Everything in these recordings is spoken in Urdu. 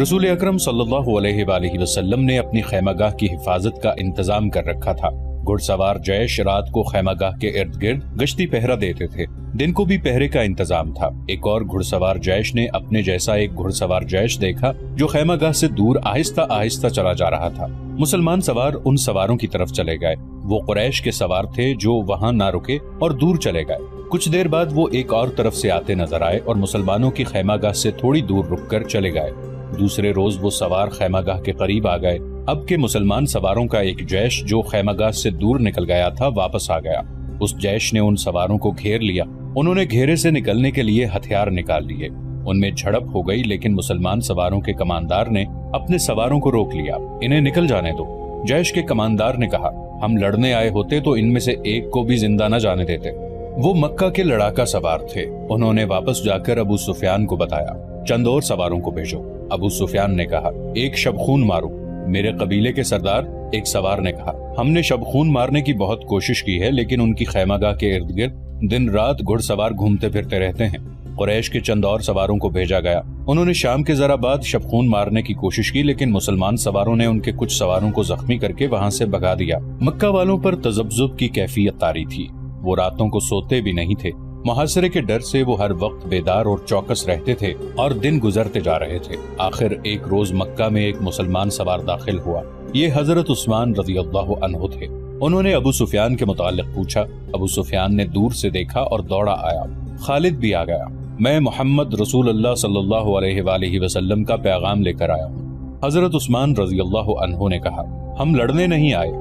رسول اکرم صلی اللہ علیہ وآلہ وسلم نے اپنی خیمہ گاہ کی حفاظت کا انتظام کر رکھا تھا۔ گھڑ سوار جیش رات کو خیمہ گاہ کے ارد گرد گشتی پہرا دیتے تھے، دن کو بھی پہرے کا انتظام تھا۔ ایک اور گھڑ سوار جیش نے اپنے جیسا ایک گھڑ سوار جیش دیکھا جو خیمہ گاہ سے دور آہستہ آہستہ چلا جا رہا تھا۔ مسلمان سوار ان سواروں کی طرف چلے گئے۔ وہ قریش کے سوار تھے جو وہاں نہ رکے اور دور چلے گئے۔ کچھ دیر بعد وہ ایک اور طرف سے آتے نظر آئے اور مسلمانوں کی خیمہ گاہ سے تھوڑی دور رک کر چلے گئے۔ دوسرے روز وہ سوار خیمہ گاہ کے قریب آ گئے۔ اب کے مسلمان سواروں کا ایک جیش جو خیمہ گاہ سے دور نکل گیا تھا واپس آ گیا۔ اس جیش نے ان سواروں کو گھیر لیا۔ انہوں نے گھیرے سے نکلنے کے لیے ہتھیار نکال لیے۔ ان میں جھڑپ ہو گئی، لیکن مسلمان سواروں کے کماندار نے اپنے سواروں کو روک لیا۔ انہیں نکل جانے دو۔ جیش کے کماندار نے کہا، ہم لڑنے آئے ہوتے تو ان میں سے ایک کو بھی زندہ نہ جانے دیتے۔ وہ مکہ کے لڑاکا سوار تھے۔ انہوں نے واپس جا کر ابو سفیان کو بتایا، چند اور سواروں کو بھیجو۔ ابو سفیان نے کہا، ایک شبخون مارو۔ میرے قبیلے کے سردار ایک سوار نے کہا، ہم نے شبخون مارنے کی بہت کوشش کی ہے، لیکن ان کی خیمہ گاہ کے ارد گرد دن رات گھڑ سوار گھومتے پھرتے رہتے ہیں۔ قریش کے چند اور سواروں کو بھیجا گیا۔ انہوں نے شام کے ذرا بعد شبخون مارنے کی کوشش کی، لیکن مسلمان سواروں نے ان کے کچھ سواروں کو زخمی کر کے وہاں سے بھگا دیا۔ مکہ والوں پر تذبذب کی کیفیت طاری تھی۔ وہ راتوں کو سوتے بھی نہیں تھے۔ محاصرے کے ڈر سے وہ ہر وقت بیدار اور چوکس رہتے تھے اور دن گزرتے جا رہے تھے۔ آخر ایک روز مکہ میں ایک مسلمان سوار داخل ہوا۔ یہ حضرت عثمان رضی اللہ عنہ تھے۔ انہوں نے ابو سفیان کے متعلق پوچھا۔ ابو سفیان نے دور سے دیکھا اور دوڑا آیا۔ خالد بھی آ گیا۔ میں محمد رسول اللہ صلی اللہ علیہ وآلہ وسلم کا پیغام لے کر آیا ہوں۔ حضرت عثمان رضی اللہ عنہ نے کہا، ہم لڑنے نہیں آئے،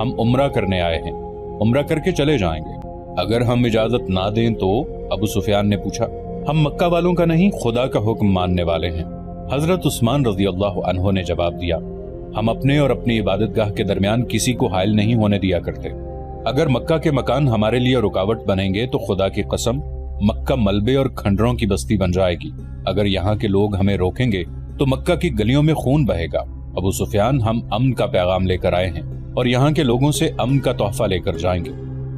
ہم عمرہ کرنے آئے ہیں، عمرہ کر کے چلے جائیں گے۔ اگر ہم اجازت نہ دیں تو؟ ابو سفیان نے پوچھا۔ ہم مکہ والوں کا نہیں، خدا کا حکم ماننے والے ہیں۔ حضرت عثمان رضی اللہ عنہ نے جواب دیا، ہم اپنے اور اپنی عبادت گاہ کے درمیان کسی کو حائل نہیں ہونے دیا کرتے۔ اگر مکہ کے مکان ہمارے لیے رکاوٹ بنیں گے تو خدا کی قسم مکہ ملبے اور کھنڈروں کی بستی بن جائے گی۔ اگر یہاں کے لوگ ہمیں روکیں گے تو مکہ کی گلیوں میں خون بہے گا۔ ابو سفیان، ہم امن کا پیغام لے کر آئے ہیں اور یہاں کے لوگوں سے امن کا تحفہ لے کر جائیں گے۔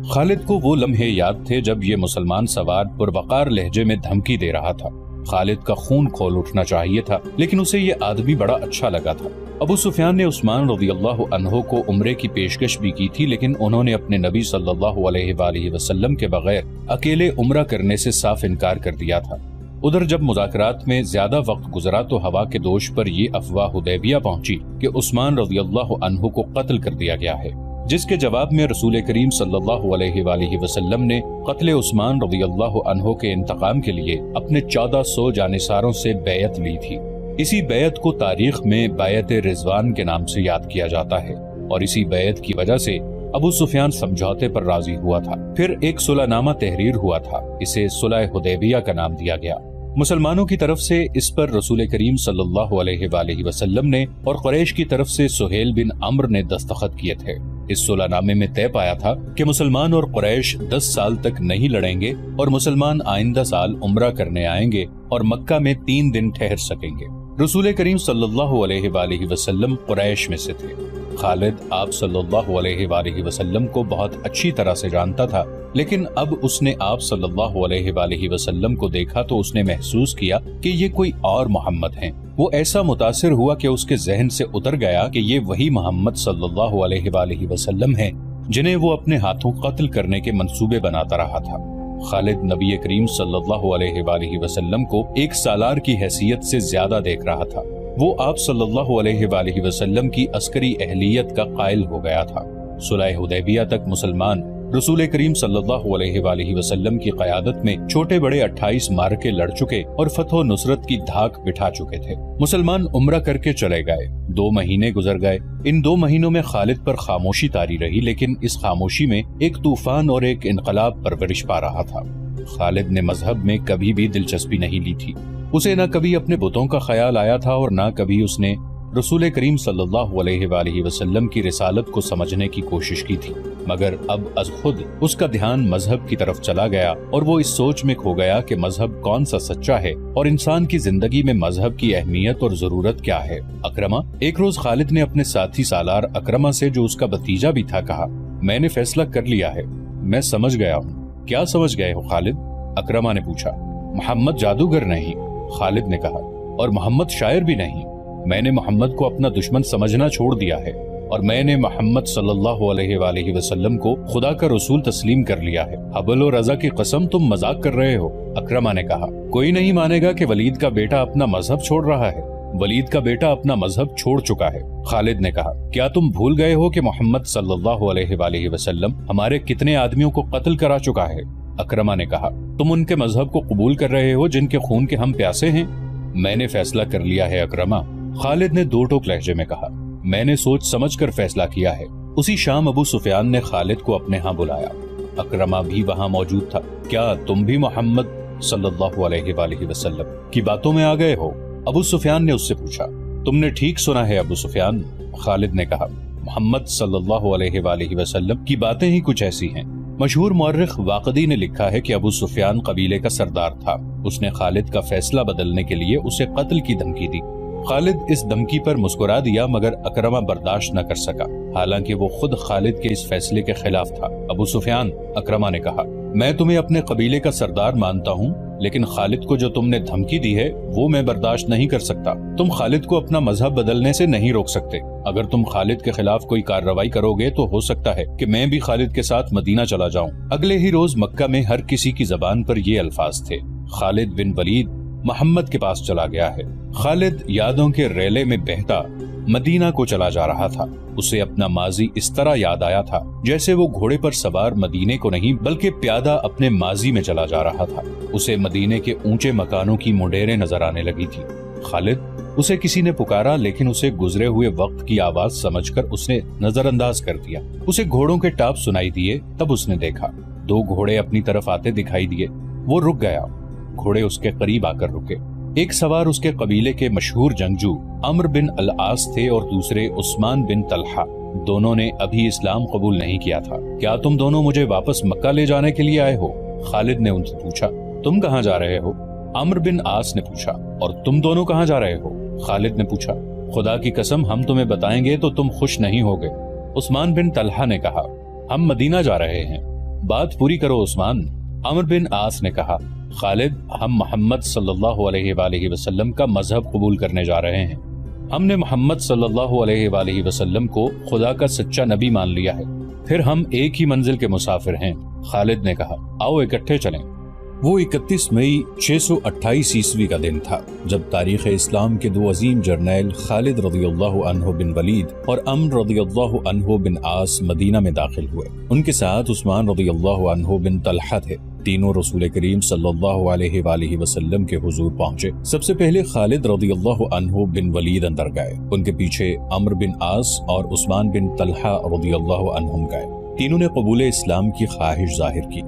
خالد کو وہ لمحے یاد تھے جب یہ مسلمان سوار پروقار لہجے میں دھمکی دے رہا تھا۔ خالد کا خون کھول اٹھنا چاہیے تھا، لیکن اسے یہ آدمی بڑا اچھا لگا تھا۔ ابو سفیان نے عثمان رضی اللہ عنہ کو عمرے کی پیشکش بھی کی تھی، لیکن انہوں نے اپنے نبی صلی اللہ علیہ وآلہ وسلم کے بغیر اکیلے عمرہ کرنے سے صاف انکار کر دیا تھا۔ ادھر جب مذاکرات میں زیادہ وقت گزرا تو ہوا کے دوش پر یہ افواہ حدیبیہ پہنچی کہ عثمان رضی اللہ عنہ کو قتل کر دیا گیا ہے، جس کے جواب میں رسول کریم صلی اللہ علیہ وآلہ وسلم نے قتل عثمان رضی اللہ عنہ کے انتقام کے لیے اپنے 1400 جانصاروں سے بیعت لی تھی۔ اسی بیعت کو تاریخ میں بیعت رضوان کے نام سے یاد کیا جاتا ہے، اور اسی بیعت کی وجہ سے ابو سفیان سمجھوتے پر راضی ہوا تھا۔ پھر ایک صلح نامہ تحریر ہوا تھا، اسے صلح حدیبیہ کا نام دیا گیا۔ مسلمانوں کی طرف سے اس پر رسول کریم صلی اللہ علیہ وآلہ وسلم نے اور قریش کی طرف سے سہیل بن عمرو نے دستخط کیے تھے۔ اس صلح نامے میں طے پایا تھا کہ مسلمان اور قریش 10 سال تک نہیں لڑیں گے اور مسلمان آئندہ سال عمرہ کرنے آئیں گے اور مکہ میں 3 دن ٹھہر سکیں گے۔ رسول کریم صلی اللہ علیہ وآلہ وسلم قریش میں سے تھے۔ خالد آپ صلی اللہ علیہ وآلہ وسلم کو بہت اچھی طرح سے جانتا تھا، لیکن اب اس نے آپ صلی اللہ علیہ وآلہ وسلم کو دیکھا تو اس نے محسوس کیا کہ یہ کوئی اور محمد ہیں۔ وہ ایسا متاثر ہوا کہ اس کے ذہن سے اتر گیا کہ یہ وہی محمد صلی اللہ علیہ وآلہ وسلم ہیں جنہیں وہ اپنے ہاتھوں قتل کرنے کے منصوبے بناتا رہا تھا۔ خالد نبی کریم صلی اللہ علیہ وآلہ وسلم کو ایک سالار کی حیثیت سے زیادہ دیکھ رہا تھا۔ وہ آپ صلی اللہ علیہ وآلہ وسلم کی عسکری اہلیت کا قائل ہو گیا تھا۔ صلح حدیبیہ تک مسلمان رسول کریم صلی اللہ علیہ وآلہ وسلم کی قیادت میں چھوٹے بڑے 28 معرکے لڑ چکے اور فتح و نصرت کی دھاک بٹھا چکے تھے۔ مسلمان عمرہ کر کے چلے گئے۔ 2 مہینے گزر گئے۔ ان 2 مہینوں میں خالد پر خاموشی طاری رہی، لیکن اس خاموشی میں ایک طوفان اور ایک انقلاب پرورش پا رہا تھا۔ خالد نے مذہب میں کبھی بھی دلچسپی نہیں لی تھی۔ اسے نہ کبھی اپنے بتوں کا خیال آیا تھا اور نہ کبھی اس نے رسول کریم صلی اللہ علیہ وآلہ وسلم کی رسالت کو سمجھنے کی کوشش کی تھی، مگر اب از خود اس کا دھیان مذہب کی طرف چلا گیا اور وہ اس سوچ میں کھو گیا کہ مذہب کون سا سچا ہے اور انسان کی زندگی میں مذہب کی اہمیت اور ضرورت کیا ہے۔ اکرمہ، ایک روز خالد نے اپنے ساتھی سالار اکرمہ سے، جو اس کا بھتیجا بھی تھا، کہا، میں نے فیصلہ کر لیا ہے، میں سمجھ گیا ہوں۔ کیا سمجھ گئے ہو خالد؟ اکرمہ نے پوچھا۔ محمد جادوگر نہیں، خالد نے کہا، اور محمد شاعر بھی نہیں۔ میں نے محمد کو اپنا دشمن سمجھنا چھوڑ دیا ہے اور میں نے محمد صلی اللہ علیہ وآلہ وسلم کو خدا کا رسول تسلیم کر لیا ہے۔ حبل اور عزا کی قسم تم مذاق کر رہے ہو، اکرمہ نے کہا۔ کوئی نہیں مانے گا کہ ولید کا بیٹا اپنا مذہب چھوڑ رہا ہے۔ ولید کا بیٹا اپنا مذہب چھوڑ چکا ہے، خالد نے کہا۔ کیا تم بھول گئے ہو کہ محمد صلی اللہ علیہ وآلہ وسلم ہمارے کتنے آدمیوں کو قتل کرا چکا ہے؟ اکرمہ نے کہا۔ تم ان کے مذہب کو قبول کر رہے ہو جن کے خون کے ہم پیاسے ہیں؟ میں نے فیصلہ کر لیا ہے اکرمہ، خالد نے دو ٹوک لہجے میں کہا۔ میں نے سوچ سمجھ کر فیصلہ کیا ہے۔ اسی شام ابو سفیان نے خالد کو اپنے ہاں بلایا۔ اکرمہ بھی وہاں موجود تھا۔ کیا تم بھی محمد صلی اللہ علیہ وآلہ وسلم کی باتوں میں آ گئے ہو؟ ابو سفیان نے اس سے پوچھا۔ تم نے ٹھیک سنا ہے ابو سفیان، خالد نے کہا۔ محمد صلی اللہ علیہ وآلہ وسلم کی باتیں ہی کچھ ایسی ہیں۔ مشہور مورخ واقدی نے لکھا ہے کہ ابو سفیان قبیلے کا سردار تھا۔ اس نے خالد کا فیصلہ بدلنے کے لیے اسے قتل کی دھمکی دی۔ خالد اس دھمکی پر مسکرا دیا مگر اکرمہ برداشت نہ کر سکا، حالانکہ وہ خود خالد کے اس فیصلے کے خلاف تھا۔ ابو سفیان، اکرمہ نے کہا، میں تمہیں اپنے قبیلے کا سردار مانتا ہوں، لیکن خالد کو جو تم نے دھمکی دی ہے وہ میں برداشت نہیں کر سکتا۔ تم خالد کو اپنا مذہب بدلنے سے نہیں روک سکتے۔ اگر تم خالد کے خلاف کوئی کارروائی کرو گے تو ہو سکتا ہے کہ میں بھی خالد کے ساتھ مدینہ چلا جاؤں۔ اگلے ہی روز مکہ میں ہر کسی کی زبان پر یہ الفاظ تھے، خالد بن ولید محمد کے پاس چلا گیا ہے۔ خالد یادوں کے ریلے میں بہتا مدینہ کو چلا جا رہا تھا۔ اسے اپنا ماضی اس طرح یاد آیا تھا جیسے وہ گھوڑے پر سوار مدینے کو نہیں بلکہ پیادہ اپنے ماضی میں چلا جا رہا تھا۔ اسے مدینے کے اونچے مکانوں کی مڈیریں نظر آنے لگی تھی۔ خالد، اسے کسی نے پکارا لیکن اسے گزرے ہوئے وقت کی آواز سمجھ کر اس نے نظر انداز کر دیا۔ اسے گھوڑوں کے ٹاپ سنائی دیے، تب اس نے دیکھا دو گھوڑے اپنی طرف آتے دکھائی دیے۔ وہ رک گیا۔ گھوڑے اس کے قریب آ کر رکے۔ ایک سوار اس کے قبیلے کے مشہور جنگجو عمرو بن العاص تھے اور دوسرے عثمان بن طلحہ۔ دونوں نے ابھی اسلام قبول نہیں کیا تھا۔ کیا تم دونوں مجھے واپس مکہ لے جانے کے لیے آئے ہو؟ خالد نے ان سے پوچھا۔ تم کہاں جا رہے ہو؟ عمرو بن عاص نے پوچھا۔ اور تم دونوں کہاں جا رہے ہو؟ خالد نے پوچھا۔ خدا کی قسم ہم تمہیں بتائیں گے تو تم خوش نہیں ہوگے، عثمان بن طلحہ نے کہا۔ ہم مدینہ جا رہے ہیں۔ بات پوری کرو عثمان، عمرو بن عاص نے کہا۔ خالد، ہم محمد صلی اللہ علیہ وآلہ وسلم کا مذہب قبول کرنے جا رہے ہیں۔ ہم نے محمد صلی اللہ علیہ وآلہ وسلم کو خدا کا سچا نبی مان لیا ہے، پھر ہم ایک ہی منزل کے مسافر ہیں۔ خالد نے کہا، آؤ اکٹھے چلیں۔ وہ 31 مئی 628 عیسوی کا دن تھا جب تاریخ اسلام کے دو عظیم جرنیل خالد رضی اللہ عنہ بن ولید اور عمرو رضی اللہ عنہ بن عاص مدینہ میں داخل ہوئے۔ ان کے ساتھ عثمان رضی اللہ عنہ بن طلحہ تھے۔ تینوں رسول کریم صلی اللہ علیہ وآلہ وسلم کے حضور پہنچے۔ سب سے پہلے خالد رضی اللہ عنہ بن ولید اندر گئے، ان کے پیچھے عمرو بن عاص اور عثمان بن طلحہ رضی اللہ عنہم گئے۔ تینوں نے قبول اسلام کی خواہش ظاہر کی۔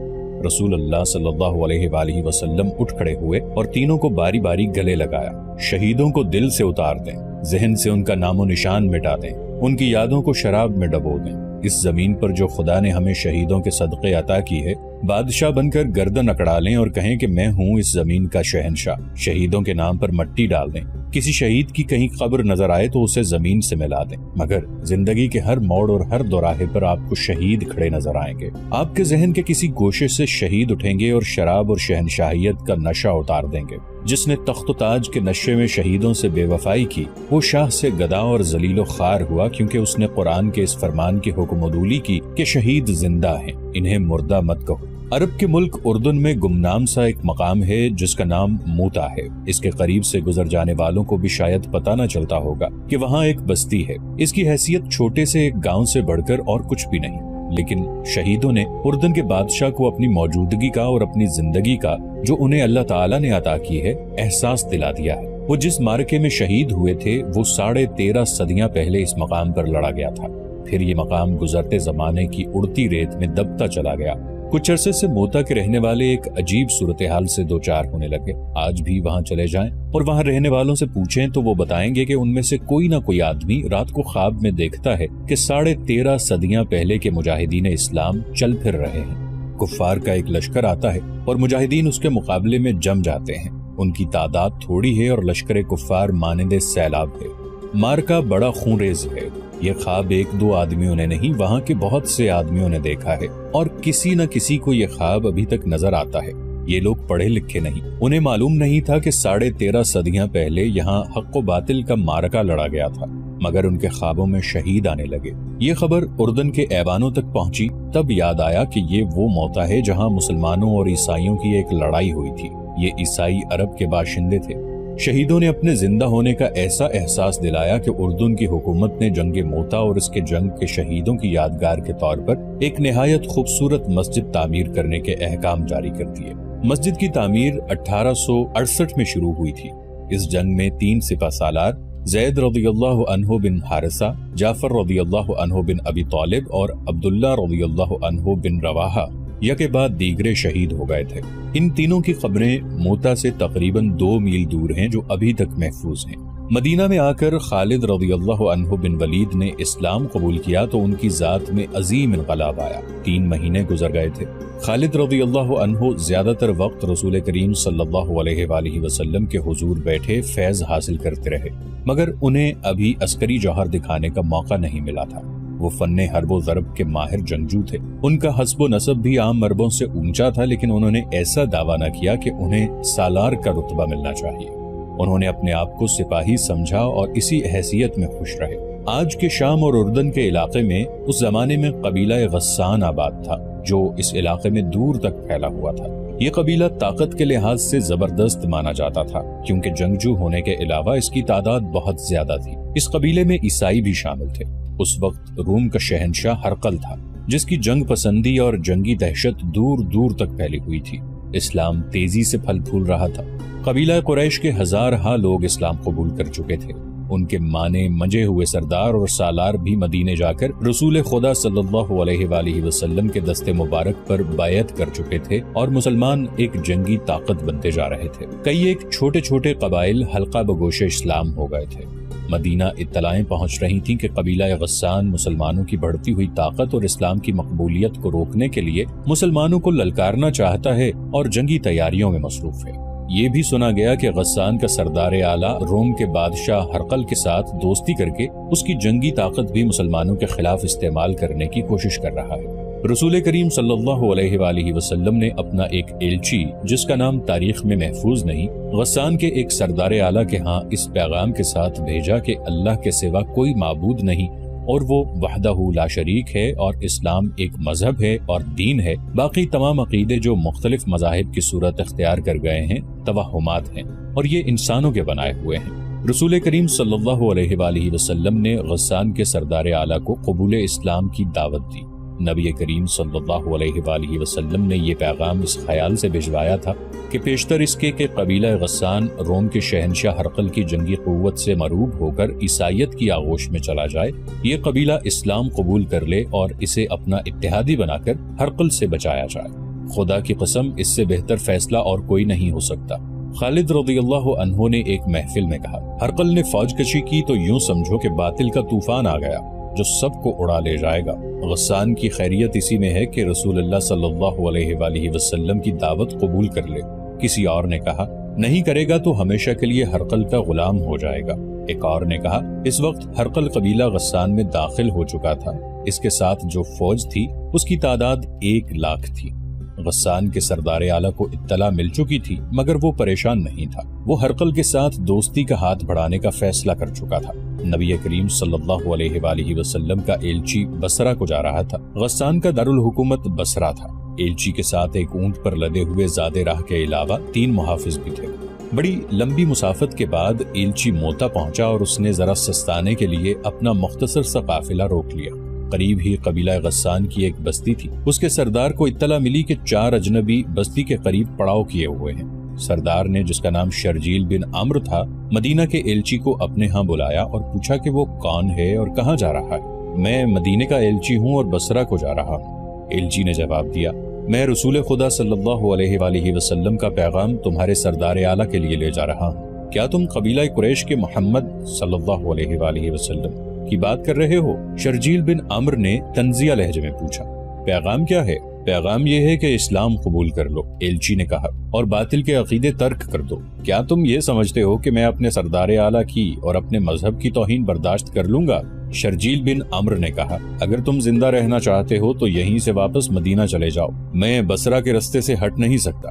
رسول اللہ صلی اللہ علیہ وآلہ وسلم اٹھ کھڑے ہوئے اور تینوں کو باری باری گلے لگایا۔ شہیدوں کو دل سے اتار دیں، ذہن سے ان کا نام و نشان مٹا دیں، ان کی یادوں کو شراب میں ڈبو دیں۔ اس زمین پر جو خدا نے ہمیں شہیدوں کے صدقے عطا کی ہے، بادشاہ بن کر گردن اکڑا لیں اور کہیں کہ میں ہوں اس زمین کا شہنشاہ۔ شہیدوں کے نام پر مٹی ڈال دیں۔ کسی شہید کی کہیں قبر نظر آئے تو اسے زمین سے ملا دیں، مگر زندگی کے ہر موڑ اور ہر دوراہے پر آپ کو شہید کھڑے نظر آئیں گے۔ آپ کے ذہن کے کسی گوشے سے شہید اٹھیں گے اور شراب اور شہنشاہیت کا نشہ اتار دیں گے۔ جس نے تخت و تاج کے نشے میں شہیدوں سے بے وفائی کی، وہ شاہ سے گدا اور ذلیل و خوار ہوا، کیونکہ اس نے قرآن کے اس فرمان کی حکم عدولی کی کہ شہید زندہ ہیں، انہیں مردہ مت کہو۔ عرب کے ملک اردن میں گمنام سا ایک مقام ہے جس کا نام موتا ہے۔ اس کے قریب سے گزر جانے والوں کو بھی شاید پتہ نہ چلتا ہوگا کہ وہاں ایک بستی ہے۔ اس کی حیثیت چھوٹے سے ایک گاؤں سے بڑھ کر اور کچھ بھی نہیں، لیکن شہیدوں نے اردن کے بادشاہ کو اپنی موجودگی کا اور اپنی زندگی کا جو انہیں اللہ تعالیٰ نے عطا کی ہے احساس دلا دیا ہے۔ وہ جس معرکے میں شہید ہوئے تھے وہ 13.5 صدیاں پہلے اس مقام پر لڑا گیا تھا۔ پھر یہ مقام گزرتے زمانے کی اڑتی ریت میں دبتا چلا گیا۔ کچھ عرصے سے موتا کے رہنے والے ایک عجیب صورتحال سے دوچار ہونے لگے۔ آج بھی وہاں چلے جائیں اور وہاں رہنے والوں سے پوچھیں تو وہ بتائیں گے کہ ان میں سے کوئی نہ کوئی آدمی رات کو خواب میں دیکھتا ہے کہ 13.5 صدیاں پہلے کے مجاہدین اسلام چل پھر رہے ہیں۔ کفار کا ایک لشکر آتا ہے اور مجاہدین اس کے مقابلے میں جم جاتے ہیں۔ ان کی تعداد تھوڑی ہے اور لشکر کفار مانند سیلاب ہے۔ مارکا بڑا خونریز ہے۔ یہ خواب ایک دو آدمیوں نے نہیں، وہاں کے بہت سے آدمیوں نے دیکھا ہے اور کسی نہ کسی کو یہ خواب ابھی تک نظر آتا ہے۔ یہ لوگ پڑھے لکھے نہیں، انہیں معلوم نہیں تھا کہ 13.5 صدیاں پہلے یہاں حق و باطل کا معرکہ لڑا گیا تھا، مگر ان کے خوابوں میں شہید آنے لگے۔ یہ خبر اردن کے ایوانوں تک پہنچی، تب یاد آیا کہ یہ وہ موتا ہے جہاں مسلمانوں اور عیسائیوں کی ایک لڑائی ہوئی تھی۔ یہ عیسائی عرب کے باشندے تھے۔ شہیدوں نے اپنے زندہ ہونے کا ایسا احساس دلایا کہ اردن کی حکومت نے جنگ موتا اور اس کے جنگ کے شہیدوں کی یادگار کے طور پر ایک نہایت خوبصورت مسجد تعمیر کرنے کے احکام جاری کر دیے۔ مسجد کی تعمیر 1868 میں شروع ہوئی تھی۔ اس جنگ میں 3 سپہ سالار زید رضی اللہ عنہ بن حارثہ، جعفر رضی اللہ عنہ بن ابی طالب اور عبداللہ رضی اللہ عنہ بن رواحہ یکے بعد دیگرے شہید ہو گئے تھے۔ ان تینوں کی قبریں موتا سے تقریباً 2 میل دور ہیں، جو ابھی تک محفوظ ہیں۔ مدینہ میں آ کر خالد رضی اللہ عنہ بن ولید نے اسلام قبول کیا تو ان کی ذات میں عظیم انقلاب آیا۔ 3 مہینے گزر گئے تھے۔ خالد رضی اللہ عنہ زیادہ تر وقت رسول کریم صلی اللہ علیہ وآلہ وسلم کے حضور بیٹھے فیض حاصل کرتے رہے، مگر انہیں ابھی عسکری جوہر دکھانے کا موقع نہیں ملا تھا۔ وہ فن حرب و ضرب کے ماہر جنگجو تھے۔ ان کا حسب و نسب بھی عام عربوں سے اونچا تھا، لیکن انہوں نے ایسا دعویٰ نہ کیا کہ انہیں سالار کا رتبہ ملنا چاہیے۔ انہوں نے اپنے آپ کو سپاہی سمجھا اور اسی حیثیت میں خوش رہے۔ آج کے شام اور اردن کے علاقے میں اس زمانے میں قبیلہ غسان آباد تھا، جو اس علاقے میں دور تک پھیلا ہوا تھا۔ یہ قبیلہ طاقت کے لحاظ سے زبردست مانا جاتا تھا، کیونکہ جنگجو ہونے کے علاوہ اس کی تعداد بہت زیادہ تھی۔ اس قبیلے میں عیسائی بھی شامل تھے۔ اس وقت روم کا شہنشاہ ہرقل تھا، جس کی جنگ پسندی اور جنگی دہشت دور دور تک پھیلی ہوئی تھی۔ اسلام تیزی سے پھل پھول رہا تھا۔ قبیلہ قریش کے ہزارہا لوگ اسلام قبول کر چکے تھے۔ ان کے مانے منجے ہوئے سردار اور سالار بھی مدینے جا کر رسول خدا صلی اللہ علیہ وآلہ وسلم کے دست مبارک پر بیعت کر چکے تھے، اور مسلمان ایک جنگی طاقت بنتے جا رہے تھے۔ کئی ایک چھوٹے چھوٹے قبائل حلقہ بگوش اسلام ہو گئے تھے۔ مدینہ اطلاعیں پہنچ رہی تھیں کہ قبیلہ غسان مسلمانوں کی بڑھتی ہوئی طاقت اور اسلام کی مقبولیت کو روکنے کے لیے مسلمانوں کو للکارنا چاہتا ہے اور جنگی تیاریوں میں مصروف ہے۔ یہ بھی سنا گیا کہ غسان کا سردار اعلیٰ روم کے بادشاہ ہرقل کے ساتھ دوستی کر کے اس کی جنگی طاقت بھی مسلمانوں کے خلاف استعمال کرنے کی کوشش کر رہا ہے۔ رسول کریم صلی اللہ علیہ وآلہ وسلم نے اپنا ایک ایلچی، جس کا نام تاریخ میں محفوظ نہیں، غسان کے ایک سردار اعلیٰ کے ہاں اس پیغام کے ساتھ بھیجا کہ اللہ کے سوا کوئی معبود نہیں اور وہ وحدہ لا شریک ہے، اور اسلام ایک مذہب ہے اور دین ہے۔ باقی تمام عقیدے جو مختلف مذاہب کی صورت اختیار کر گئے ہیں توہمات ہیں، اور یہ انسانوں کے بنائے ہوئے ہیں۔ رسول کریم صلی اللہ علیہ وآلہ وسلم نے غسان کے سردار اعلیٰ کو قبول اسلام کی دعوت دی۔ نبی کریم صلی اللہ علیہ وآلہ وسلم نے یہ پیغام اس خیال سے بھجوایا تھا کہ پیشتر اس کے کہ قبیلہ غسان روم کے شہنشاہ ہرقل کی جنگی قوت سے مروب ہو کر عیسائیت کی آغوش میں چلا جائے، یہ قبیلہ اسلام قبول کر لے اور اسے اپنا اتحادی بنا کر ہرقل سے بچایا جائے۔ خدا کی قسم، اس سے بہتر فیصلہ اور کوئی نہیں ہو سکتا۔ خالد رضی اللہ عنہ نے ایک محفل میں کہا، ہرقل نے فوج کشی کی تو یوں سمجھو کہ باطل کا طوفان آ گیا جو سب کو اڑا لے جائے گا۔ غسان کی خیریت اسی میں ہے کہ رسول اللہ صلی اللہ علیہ وآلہ وسلم کی دعوت قبول کر لے۔ کسی اور نے کہا، نہیں کرے گا تو ہمیشہ کے لیے ہرقل کا غلام ہو جائے گا۔ ایک اور نے کہا، اس وقت ہرقل قبیلہ غسان میں داخل ہو چکا تھا۔ اس کے ساتھ جو فوج تھی اس کی تعداد 1 لاکھ تھی۔ غسان کے سردار اعلیٰ کو اطلاع مل چکی تھی، مگر وہ پریشان نہیں تھا۔ وہ ہرقل کے ساتھ دوستی کا ہاتھ بڑھانے کا فیصلہ کر چکا تھا۔ نبی کریم صلی اللہ علیہ وآلہ وسلم کا ایلچی بصرہ کو جا رہا تھا۔ غسان کا دارالحکومت بصرہ تھا۔ ایلچی کے ساتھ ایک اونٹ پر لدے ہوئے زادے راہ کے علاوہ 3 محافظ بھی تھے۔ بڑی لمبی مسافت کے بعد ایلچی موتا پہنچا اور اس نے ذرا سستانے کے لیے اپنا مختصر سا قافلہ روک لیا۔ قریب ہی قبیلہ غسان کی ایک بستی تھی۔ اس کے سردار کو اطلاع ملی کہ 4 اجنبی بستی کے قریب پڑاؤ کیے ہوئے ہیں۔ سردار نے، جس کا نام شرجیل بن عمرو تھا، مدینہ کے ایلچی کو اپنے ہاں بلایا اور پوچھا کہ وہ کون ہے اور کہاں جا رہا ہے۔ میں مدینے کا ایلچی ہوں اور بصرہ کو جا رہا ہوں۔ ایلچی نے جواب دیا، میں رسول خدا صلی اللہ علیہ وآلہ وسلم کا پیغام تمہارے سردار اعلیٰ کے لیے لے جا رہا ہوں۔ کیا تم قبیلہ قریش کے محمد صلی اللہ علیہ وآلہ وسلم کی بات کر رہے ہو؟ شرجیل بن عمرو نے طنزیہ لہجے میں پوچھا۔ پیغام کیا ہے؟ پیغام یہ ہے کہ اسلام قبول کر لو، ایلچی نے کہا، اور باطل کے عقیدے ترک کر دو۔ کیا تم یہ سمجھتے ہو کہ میں اپنے سردار اعلیٰ کی اور اپنے مذہب کی توہین برداشت کر لوں گا؟ شرجیل بن عمرو نے کہا، اگر تم زندہ رہنا چاہتے ہو تو یہیں سے واپس مدینہ چلے جاؤ، میں بصرہ کے رستے سے ہٹ نہیں سکتا۔